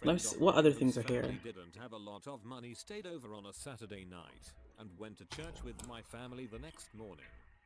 friend Let's. of What mine other whose things are here? family didn't have a lot of money stayed over on a Saturday night and went to church with my family the next morning.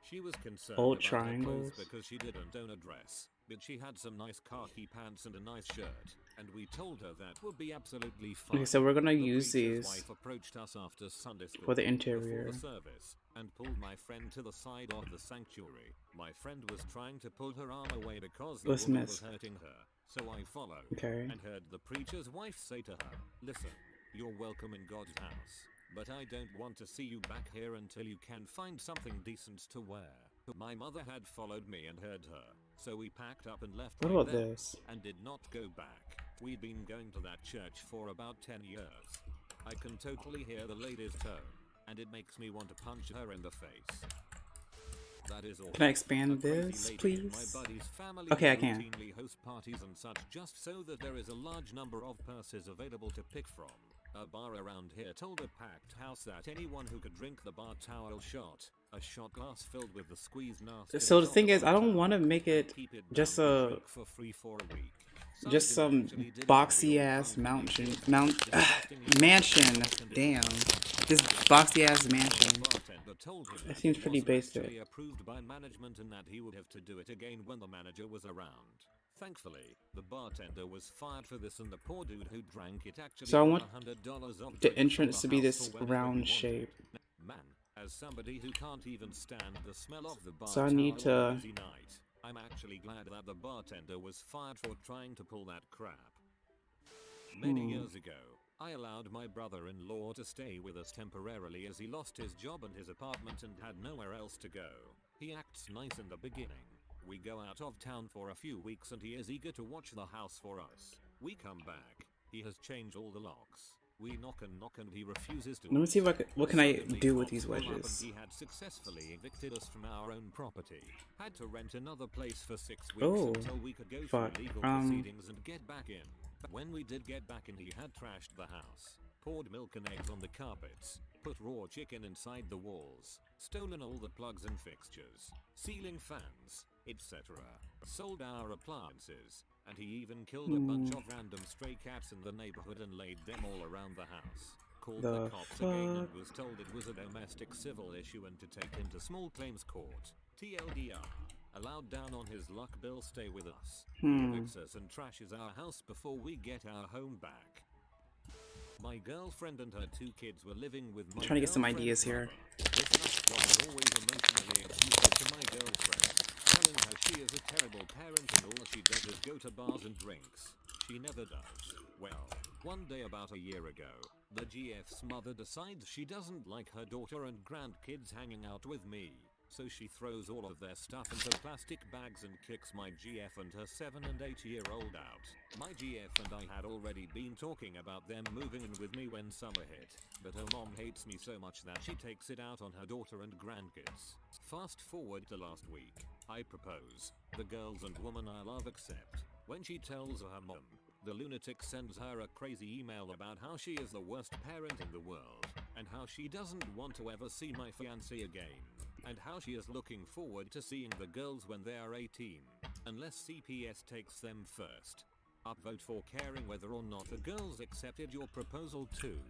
She was concerned Old about her clothes triangles. because she didn't own a dress, but she had some nice khaki pants and a nice shirt, and we told her that would be absolutely Okay, fine. so we're gonna The use preacher's these wife approached us after Sunday for school, the before the interior. service, and pulled my friend to the side of the sanctuary. My friend was trying to pull her arm away because the Let's woman was miss. hurting her, so I followed, Okay. and heard the preacher's wife say to her, "Listen, you're welcome in God's house, but I don't want to see you back here until you can find something decent to wear." My mother had followed me and heard her, so we packed up and left What right about then, this? and did not go back. We'd been going to that church for about 10 years. I can totally hear the lady's tone, and it makes me want to punch her in the face. That is all. Can I A expand crazy this, lady in my please? buddy's family Okay, would I can. routinely host parties and such just so that there is a large number of purses available to pick from. A bar around here told a packed house that anyone who could drink the bar towel shot, a shot glass filled with the squeezed So nastiness the of the thing is, bar I don't want towel, to make and it keep it down just would a drink for free for a week. Some just didn't some actually did it and we boxy all ass hungrily mountain cheered for this disgustingly mansion. second in Damn, line. this That is boxy all. ass The mansion. bartender told him That that seems it pretty wasn't basic. actually approved by management and that he would have to do it again when the manager was around. Thankfully, the bartender was fired for this and the poor dude who drank it actually So I got want $100 off the drinks from entrance the to be house for this whenever he round wanted. shape. Man, as somebody who can't even stand the smell of the bar So I need towel on a to. busy night, I'm actually glad that the bartender was fired for trying to pull that crap. Many Hmm. years ago, I allowed my brother-in-law to stay with us temporarily as he lost his job and his apartment and had nowhere else to go. He acts nice in the beginning. We go out of town for a few weeks and he is eager to watch the house for us. We come back. He has changed all the locks. We knock and he refuses to Let me see answer. what can I Suddenly do with cops these pull up and wedges. he had successfully evicted us from our own property. Had to rent another place for 6 weeks Oh, until we could go through fuck. legal proceedings and get back in. When we did get back in, he had trashed the house, poured milk and eggs on the carpets, put raw chicken inside the walls, stolen all the plugs and fixtures, ceiling fans, etc. Sold our appliances, and he even killed a bunch of random stray cats in the neighborhood and laid them all around the house. Called the The cops again and fuck? was told it was a domestic civil issue and to take him to small claims court. TLDR. Allowed down on his luck, Bill stay with us. He evicts us and trashes our house before we get our home back. My girlfriend and her 2 kids were living with my Trying to get some girlfriend's ideas here. mother. This nut job is always emotionally abusive to my girlfriend, telling her she is a terrible parent and all she does is go to bars and drinks. She never does. Well, one day about a year ago, the GF's mother decides she doesn't like her daughter and grandkids hanging out with me. So she throws all of their stuff into plastic bags and kicks my GF and her 7 and 8-year-old out. My GF and I had already been talking about them moving in with me when summer hit, but her mom hates me so much that she takes it out on her daughter and grandkids. Fast forward to last week. I propose. The girls and woman I love accept. When she tells her mom, the lunatic sends her a crazy email about how she is the worst parent in the world, and how she doesn't want to ever see my fiancé again, and how she is looking forward to seeing the girls when they are 18, unless CPS takes them first. Upvote for caring whether or not the girls accepted your proposal too.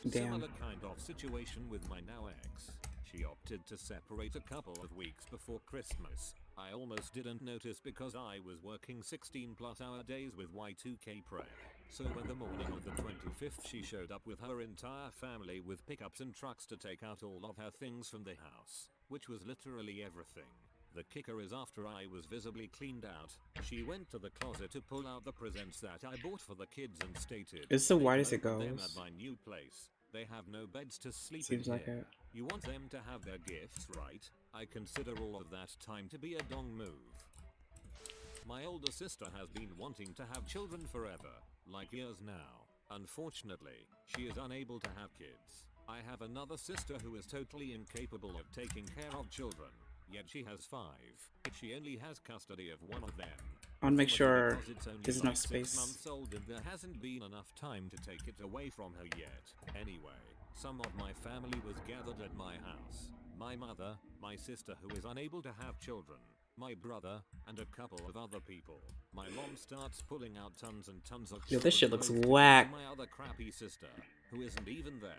Damn. Similar kind of situation with my now ex. She opted to separate a couple of weeks before Christmas. I almost didn't notice because I was working 16+ hour days with Y2K prep. So when the morning of the 25th she showed up with her entire family with pickups and trucks to take out all of her things from the house, which was literally everything. The kicker is after I was visibly cleaned out, she went to the closet to pull out the presents that I bought for the kids and stated, It's so "They wide can as it open them at goes. my new place. They have no beds to sleep in Seems like here. it. You want them to have their gifts, right? I consider all of that time to be a dong move." My older sister has been wanting to have children forever, like years now. Unfortunately, she is unable to have kids. I have another sister who is totally incapable of taking care of children, yet she has 5. She only has custody of one of them. I want to make Presumably sure because it's only there's like enough 6 space. months old and there hasn't been enough time to take it away from her yet. Anyway, some of my family was gathered at my house. My mother, my sister who is unable to have children, my brother, and a couple of other people. My mom starts pulling out tons and tons of Yo, this shit looks clothes to give whack. to my other crappy sister, who isn't even there,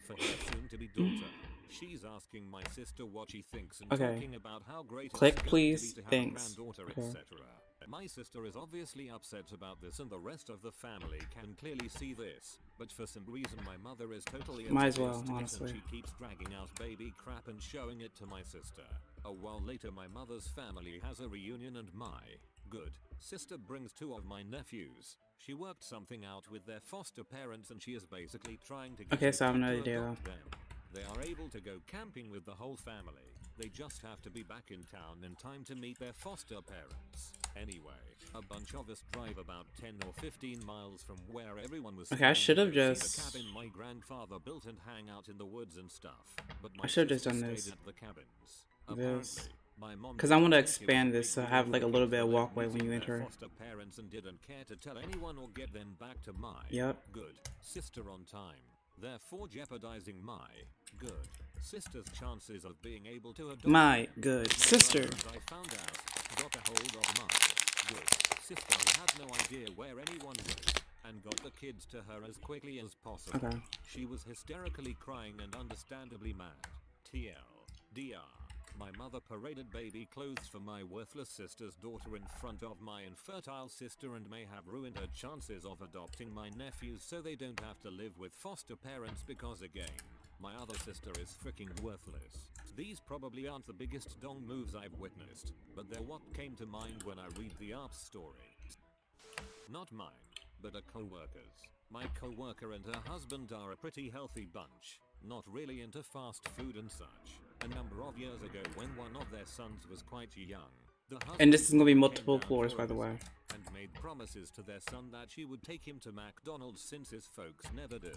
for her soon-to-be daughter. She's asking my sister what she thinks and Okay. talking about how great Click, it's going please. to be to have Thanks. a granddaughter, Okay. etc. My sister is obviously upset about this and the rest of the family can clearly see this, but for some reason my mother is totally Might as well, oblivious to it honestly. and she keeps dragging out baby crap and showing it to my sister. A while later my mother's family has a reunion and my good sister brings two of my nephews. She worked something out with their foster parents and she is basically trying to get Okay, so I have no them to idea. adopt them. They are able to go camping with the whole family. They just have to be back in town in time to meet their foster parents. Anyway, a bunch of us drive about 10 or 15 miles from where everyone was Okay, I should have staying to go just. see the cabin my grandfather built and hang out in the woods and stuff. But my I should have just sister done this. stayed at the cabins. This. Apparently, my mom Because I want to didn't think it was expand a this big so I deal have for like a the little kids bit of to like walkway when meeting you their enter. foster parents and didn't care to tell anyone or get them back to my Yep. good sister on time, therefore jeopardizing my good sister's chances of being able to adopt My them. good My sister. brother, as I found out, got a hold of my good sister who had no idea where anyone was and got the kids to her as quickly as possible. Okay. She was hysterically crying and understandably mad. TLDR. My mother paraded baby clothes for my worthless sister's daughter in front of my infertile sister and may have ruined her chances of adopting my nephews so they don't have to live with foster parents because again, my other sister is freaking worthless. These probably aren't the biggest dong moves I've witnessed, but they're what came to mind when I read the ARP's story. Not mine, but a co-worker's. My co-worker and her husband are a pretty healthy bunch, not really into fast food and such. A number of years ago when one of their sons was quite young, the And this is husband gonna be came multiple down floors, for by a the way. visit and made promises to their son that she would take him to McDonald's since his folks never do.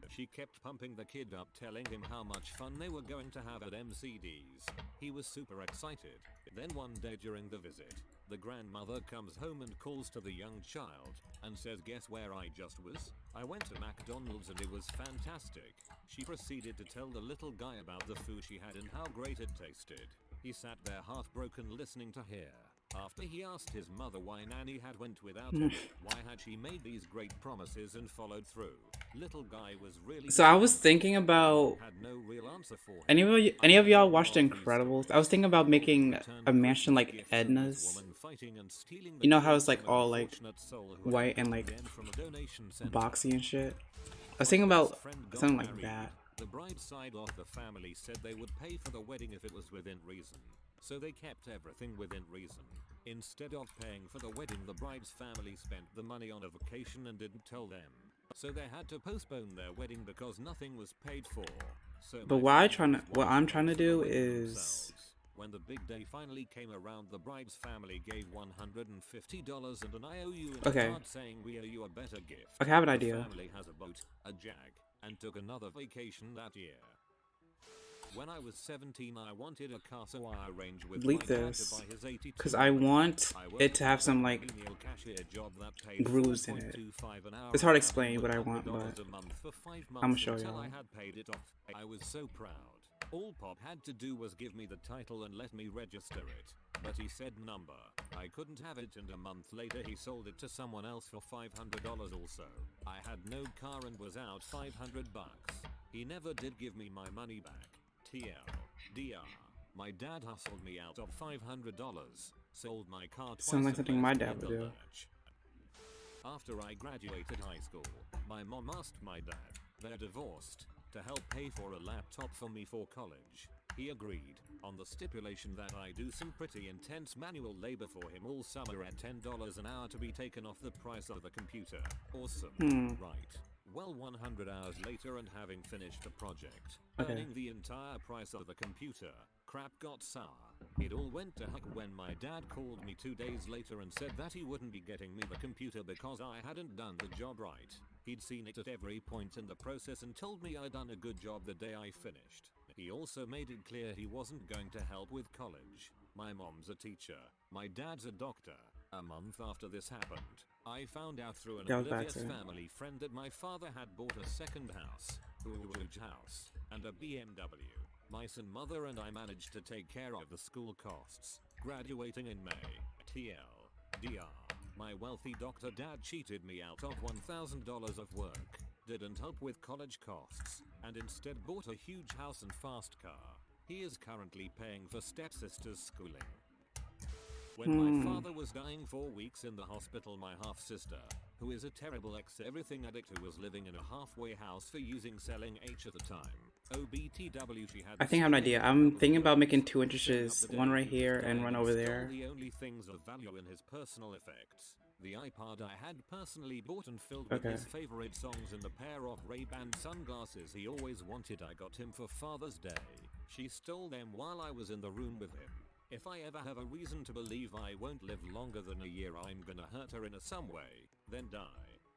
She kept pumping the kid up, telling him how much fun they were going to have at MCD's. He was super excited. Then one day during the visit, the grandmother comes home and calls to the young child and says, "Guess where I just was? I went to McDonald's and it was fantastic." She proceeded to tell the little guy about the food she had and how great it tasted. He sat there heartbroken listening to her. After he asked his mother why Nanny had went without him, why had she made these great promises and followed through? Little guy was really So I was thinking about had no real answer for him. any of y'all watched The Incredibles? I was thinking about making a mansion like Edna's. You know how it's like all like white and like boxy and shit? I was thinking about something like that. The bride's side of the family said they would pay for the wedding if it was within reason. So they kept everything within reason. Instead of paying for the wedding, the bride's family spent the money on a vacation and didn't tell them. So they had to postpone their wedding because nothing was paid for. So But what I'm trying to do is when the big day finally came around, the bride's family gave $150 and an IOU in a card saying, "We owe you a better gift." Okay, I have an The idea. family has a boat, a Jag, and took another vacation that year. When I was 17, I wanted a car, so I arranged with Delete my dad this, to buy his 82 because I want I worked it to have at some a like menial cashier job that paid grooves in it. $4.25 an hour It's hard to and explain what I want, $100 but a month for 5 I'ma months show until y'all. I had paid it off. I was so proud. All Pop had to do was give me the title and let me register it. But he said number. I couldn't have it, and a month later he sold it to someone else for $500 also. I had no car and was out $500. He never did give me my money back. TLDR. My dad hustled me out of $500, sold my car twice. Sounds like something and my left me dad in would the do. lurch. After I graduated high school, my mom asked my dad, they're divorced, to help pay for a laptop for me for college. He agreed, on the stipulation that I do some pretty intense manual labor for him all summer at $10 an hour to be taken off the price of the computer. Awesome, right? Well, 100 hours later and having finished the project, earning the entire price of the computer, crap got sour. It all went to heck when my dad called me 2 days later and said that he wouldn't be getting me the computer because I hadn't done the job right. He'd seen it at every point in the process and told me I'd done a good job the day I finished. He also made it clear he wasn't going to help with college. My mom's a teacher. My dad's a doctor. A month after this happened, I found out through an oblivious family friend that my father had bought a second house, and a BMW. My son, mother, and I managed to take care of the school costs. Graduating in May. TL. My wealthy doctor dad cheated me out of $1,000 of work, didn't help with college costs, and instead bought a huge house and fast car. He is currently paying for stepsister's schooling. When my father was dying 4 weeks in the hospital, my half-sister, who is a terrible ex-everything addict who was living in a halfway house for using selling H at the time. OBTW, she had I think I have an idea. I'm thinking about making 2 entrances, one right here and one over there. The only things of value in his personal effects. The iPod I had personally bought and filled with his favorite songs and the pair of Ray-Ban sunglasses he always wanted. I got him for Father's Day. She stole them while I was in the room with him. If I ever have a reason to believe I won't live longer than a year, I'm gonna hurt her in some way, then die.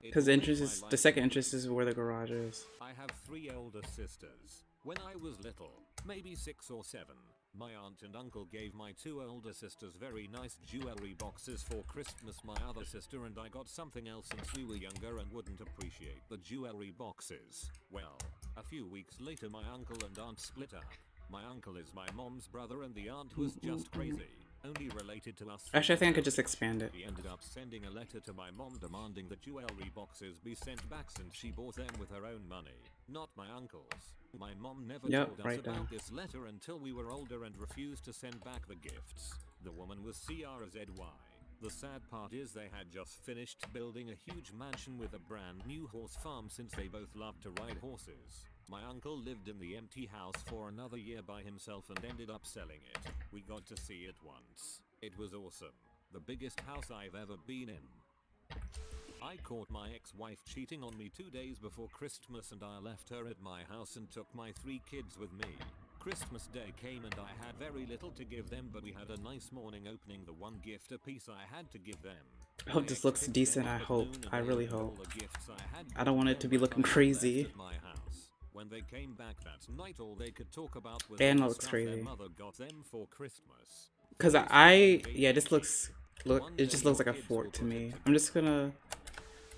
Because the second entrance is where the garage is. I have 3 older sisters. When I was little, maybe 6 or 7, my aunt and uncle gave my 2 older sisters very nice jewelry boxes for Christmas. My other sister and I got something else since we were younger and wouldn't appreciate the jewelry boxes. Well, a few weeks later my uncle and aunt split up. My uncle is my mom's brother and the aunt was just crazy, only related to us. Actually, I think I could just expand it. He ended up sending a letter to my mom demanding the jewelry boxes be sent back since she bought them with her own money, not my uncle's. My mom never told us about this letter until we were older and refused to send back the gifts. The woman was CRZY. The sad part is they had just finished building a huge mansion with a brand new horse farm since they both loved to ride horses. My uncle lived in the empty house for another year by himself and ended up selling it. We got to see it once. It was awesome. The biggest house I've ever been in. I caught my ex-wife cheating on me 2 days before Christmas and I left her at my house and took my 3 kids with me. Christmas Day came and I had very little to give them, but we had a nice morning opening the one gift apiece I had to give them. I hope this looks decent. I hope. I really hope. I don't want it to be looking crazy. When they came back that night, all they could talk about was and it looks crazy. Their mother got them for Christmas. Cause it just looks like a fort to me. I'm just gonna.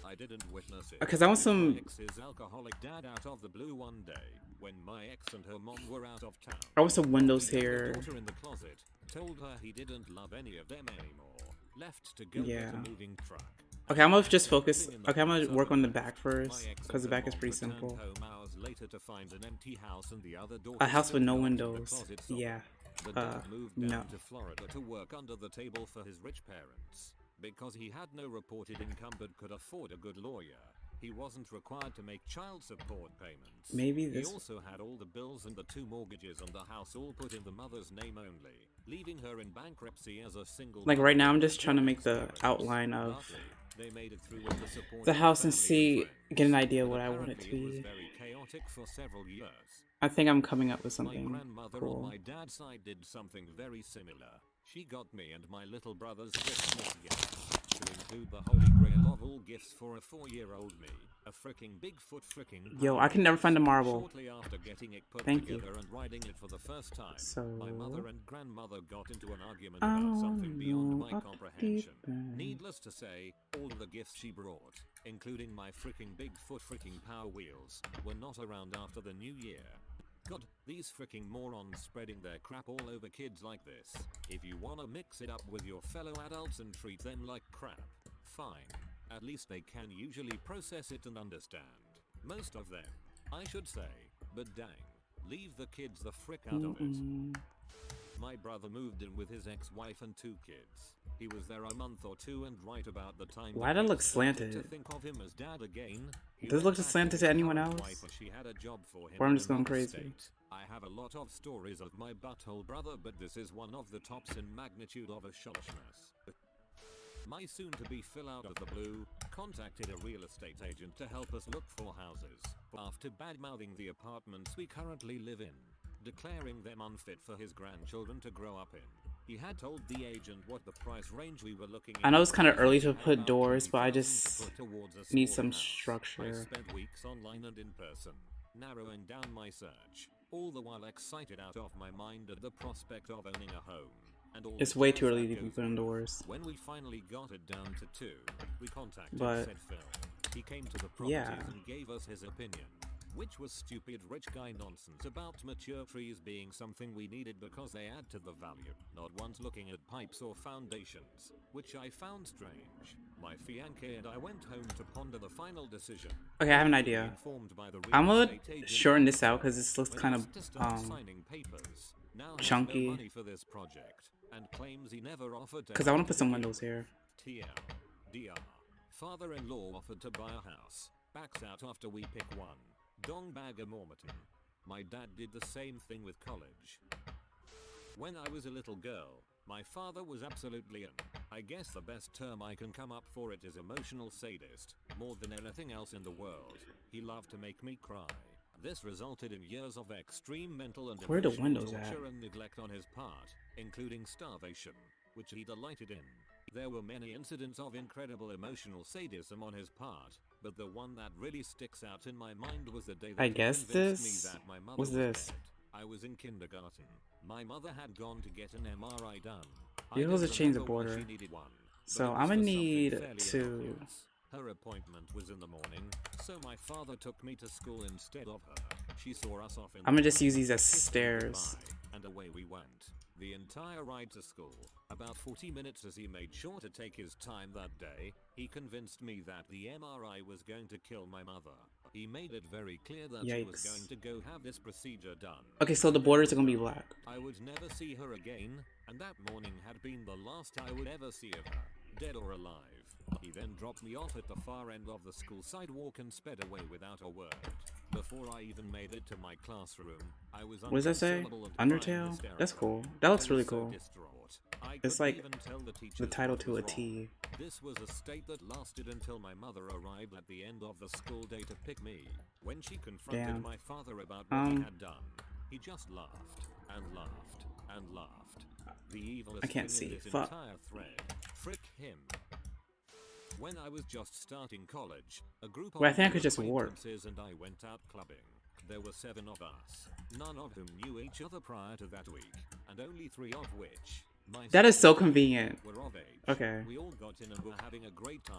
I didn't witness it. Cause I want some. Ex's alcoholic dad out of the blue one day when my ex and her mom were out of town. I want some windows here. In the closet, told her he didn't love any of them anymore. Left to go get a moving truck. Okay, I'm gonna just focus. Okay, I'm gonna work on the back first, because the back is pretty simple. A house with no windows. Yeah. The dad moved down to Florida to work under the table for his rich parents. Because he had no reported income but could afford a good lawyer, he wasn't required to make child support payments. Maybe this. He also had all the bills and the 2 mortgages on the house all put in the mother's name only, leaving her in bankruptcy as a single. Like right now, I'm just trying to make the outline of they made it through with the house and get an idea of what I want it to be. Was very chaotic for several years. I think I'm coming up with something My grandmother cool. on my dad's side did something very similar. She got me and my little brother's Christmas gifts, to include the holy grail of all gifts for a 4-year-old me. A freaking Bigfoot freaking. Yo, I can never find a marble. Shortly after getting it put Thank together you. and riding it for the first time, So, my mother and grandmother got into an argument about something beyond my comprehension. Needless to say, all of the gifts she brought, including my freaking Bigfoot freaking Power Wheels, were not around after the new year. God, these freaking morons spreading their crap all over kids like this. If you wanna mix it up with your fellow adults and treat them like crap, fine. At least they can usually process it and understand. Most of them, I should say, but dang, leave the kids the frick out of it. My brother moved in with his ex-wife and 2 kids. He was there a month or 2 and right about the time why did it look slanted? to think of him as dad again. Does it look slanted to anyone else? She had a job for him Or I'm just going crazy. I have a lot of stories of my butthole brother, but this is one of the tops in magnitude of a shollishness. My soon-to-be fill out of the blue contacted a real estate agent to help us look for houses, after bad-mouthing the apartments we currently live in, declaring them unfit for his grandchildren to grow up in. He had told the agent what the price range we were looking at. I know it's kind of early to put doors, but I just need some structure. I spent weeks online and in person, narrowing down my search, all the while excited out of my mind at the prospect of owning a home. And all it's way too early to be putting doors. When we finally got it down to 2, we contacted said Phil. He came to the properties and gave us his opinion. which was stupid rich guy nonsense about mature trees being something we needed because they add to the value, not once looking at pipes or foundations, which I found strange. My fiancé and I went home to ponder the final decision. Okay, I have an idea. I'm gonna shorten this out because this looks kind of chunky. Because I want to put some windows here. DR. Father-in-law offered to buy a house. Backs out after we pick one. Dong bag a Mormon. My dad did the same thing with college. When I was a little girl, my father was absolutely I guess the best term I can come up for it is emotional sadist. More than anything else in the world, he loved to make me cry. This resulted in years of extreme mental and emotional torture and neglect on his part, including starvation, which he delighted in. There were many incidents of incredible emotional sadism on his part, but the one that really sticks out in my mind was the day that he convinced me that my mother was dead. I was in kindergarten. My mother had gone to get an MRI done. You're supposed to change the border. So I'm gonna need to... Her appointment was in the morning, so my father took me to school instead of her. She saw us off in I'm gonna just use these as stairs. And away we went. The entire ride to school, about 40 minutes as he made sure to take his time that day, he convinced me that the MRI was going to kill my mother. He made it very clear that he was going to go have this procedure done. Okay, so the borders are gonna be black. I would never see her again, and that morning had been the last I would ever see of her, dead or alive. He then dropped me off at the far end of the school sidewalk and sped away without a word. Before I even made it to my classroom, I was what does that say? Undertale? That's cool. That looks really cool. It's like the title to a T. This was a state that lasted until my mother arrived at the end of the school day to pick me. When she confronted my father about what he had done, he just laughed and laughed and laughed. The evilest I can't thing see. in this Fuck. entire thread. Frick him. When I was just starting college, a group of I think I could just warp. and I went out clubbing. There were 7 of us, none of whom knew each other prior to that week, and only 3 of which, that is so convenient. were of age. Okay. We all got in and were having a great time.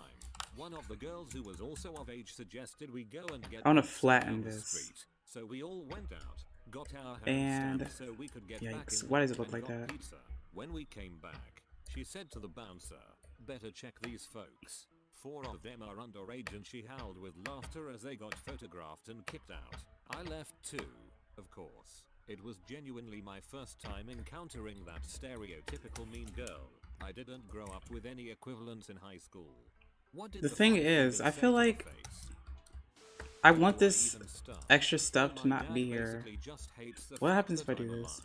One of the girls who was also of age suggested we go and get I want to pizza flatten down the this. street. So we all went out, got our hands And stabbed so we could get back yikes, in why does it and look like got that? pizza. When we came back, she said to the bouncer, "Better check these folks. 4 of them are underage," and she howled with laughter as they got photographed and kicked out. I left too, of course. It was genuinely my first time encountering that stereotypical mean girl. I didn't grow up with any equivalents in high school. What did The thing is, I feel like I want this extra stuff to not be here. What happens if I do this?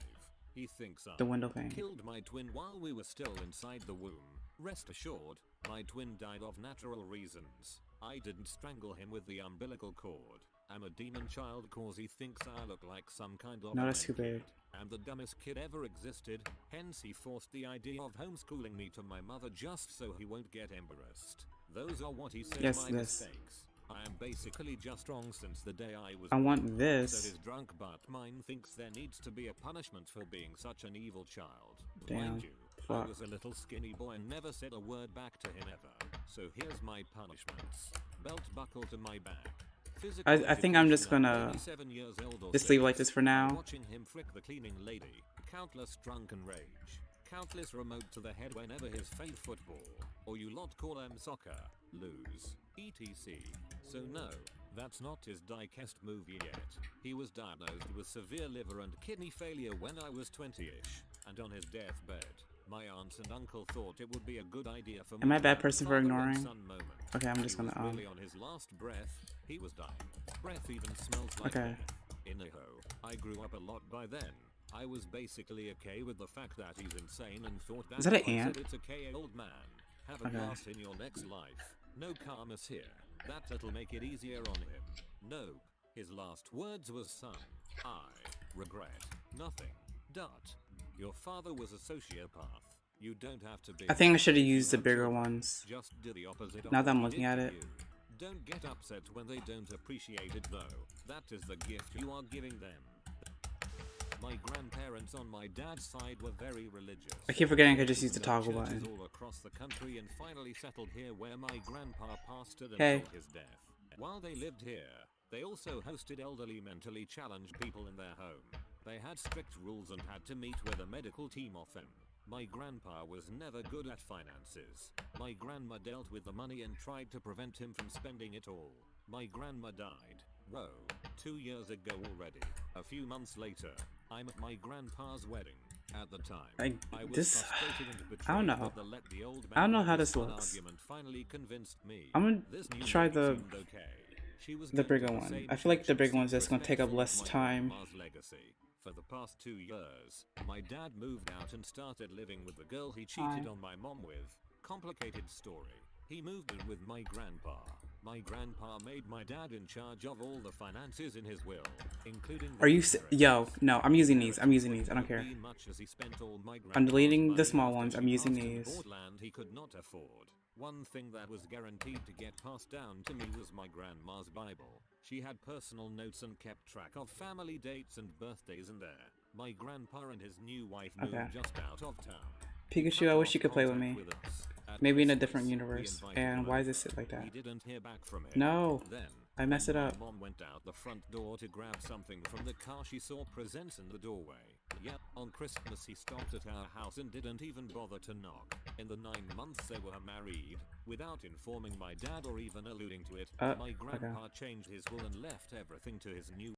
He thinks The window thing. killed my twin while we were still inside the womb. Rest assured, my twin died of natural reasons. I didn't strangle him with the umbilical cord. I'm a demon child cause he thinks I look like some kind of... No, that's too big. I'm the dumbest kid ever existed, hence he forced the idea of homeschooling me to my mother just so he won't get embarrassed. Those are what he said my mistakes. I am basically just wrong since the day I was... I want this. So his drunk butt mind thinks there needs to be a punishment for being such an evil child. Damn. Mind you, Fuck. I was a little skinny boy and never said a word back to him ever. So here's my punishments. Belt buckle to my back. I think I'm just gonna just leave it like this for now. Watching him frick the cleaning lady. Countless drunken rage. Countless remote to the head whenever his fade football, or you lot call him soccer, lose, etc. So no, that's not his diecast movie yet. He was diagnosed with severe liver and kidney failure when I was 20-ish, and on his deathbed, my aunts and uncle thought it would be a good idea for me. Am I a bad person for ignoring? Okay, I'm He just gonna was really on his last breath. He was dying. Breath even smells like okay. death. Anyhow, I grew up a lot by then. I was basically okay with the fact that he's insane and thought that... Is that an if I said ant? it's okay, old man. Have a blast in your next life. No karma's here. That'll make it easier on him. Nope. His last words was, "Son, I regret nothing. Dot. Your father was a sociopath. You don't have to be... I think I should have used the bigger ones. Just do the opposite. Now that I'm looking at it. Don't get upset when they don't appreciate it though. That is the gift you are giving them. My grandparents on my dad's side were very religious. I keep forgetting I could just use the toggle churches button. all across the country and finally settled here where my grandpa pastored Hey. until his death. While they lived here, They also hosted elderly mentally challenged people in their home. They had strict rules and had to meet with a medical team often. My grandpa was never good at finances. My grandma dealt with the money and tried to prevent him from spending it all. My grandma died. Whoa, 2 years ago already. A few months later, I'm at my grandpa's wedding. At the time, I was frustrated and I don't betrayed, know. but the old I don't man know with how his this fun looks. argument finally convinced me. I'm gonna This new try lady the seemed okay. She was the going to bigger the one. same I feel like church the and bigger one's seemed just gonna take up respectful of less my time. grandma's legacy. For the past 2 years, my dad moved out and started living with the girl he cheated on my mom with. Complicated story. He moved in with my grandpa. My grandpa made my dad in charge of all the finances in his will, including the Are you inheritance. yo, no, I'm using these. I'm Inheritance using these. I don't wouldn't care. mean much as he spent all my I'm grandpa's deleting the money small after ones. she I'm using passed and these. bought land he could not afford. One thing that was guaranteed to get passed down to me was my grandma's Bible. She had personal notes and kept track of family dates and birthdays in there. My grandpa and his new wife moved Okay. just out of town. Pikachu, I wish you could play with me. Maybe in a different universe. And why does it sit like that? We didn't hear back from him. No. Then, I messed it up. my mom went out the front door to grab something from the car. She saw presents in the doorway. Yep, on Christmas he stopped at our house and didn't even bother to knock. In the 9 months they were married, without informing my dad or even alluding to it, my grandpa changed his will and left everything to his new